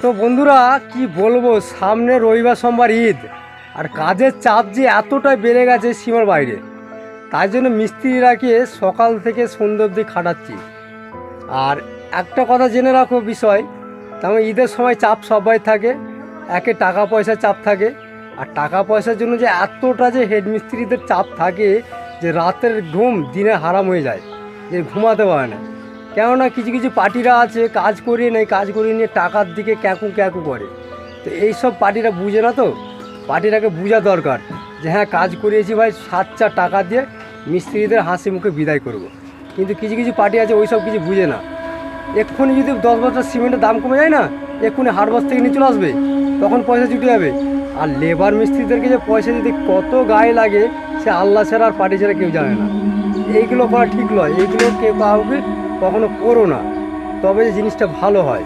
তো বন্ধুরা কি বলবো, সামনে রবিবার সোমবার ঈদ, আর কাজের চাপ যে এতটাই বেড়ে গেছে সীমার বাইরে। তাই জন্য মিস্ত্রিরাকে সকাল থেকে সন্ধ্যে অবধি খাটাচ্ছি। আর একটা কথা জেনে রাখো বিষয়, তেমন ঈদের সময় চাপ সবাই থাকে, একে টাকা পয়সার চাপ থাকে, আর টাকা পয়সার জন্য যে এতটা যে হেড মিস্ত্রিদের চাপ থাকে যে রাতের ঘুম দিনে হারাম হয়ে যায়, যে ঘুমাতে পারে না। কেননা কিছু কিছু পার্টিরা আছে কাজ করিয়ে নেয়, কাজ করিয়ে নিয়ে টাকার দিকে ক্যাকু ক্যাকু করে। তো এইসব পার্টিরা বুঝে না, তো পার্টিটাকে বোঝা দরকার যে হ্যাঁ কাজ করিয়েছি ভাই, 7 টাকা দিয়ে মিস্ত্রিদের হাসি মুখে বিদায় করব। কিন্তু কিছু কিছু পার্টি আছে ওই সব কিছু বুঝে না। এক্ষুনি যদি 10 বস্তা সিমেন্টের দাম কমে যায় না, এক্ষুনি হাটবাস থেকে নিয়ে চলে আসবে, তখন পয়সা জুটে যাবে। আর লেবার মিস্ত্রিদেরকে যে পয়সা দিতে কত গায়ে লাগে সে আল্লাহ ছাড়া আর পার্টি ছাড়া কেউ জানে না। এইগুলো করা ঠিক নয়, এইগুলো কেউ কাউকে কখনো করো না, তবে যে জিনিসটা ভালো হয়।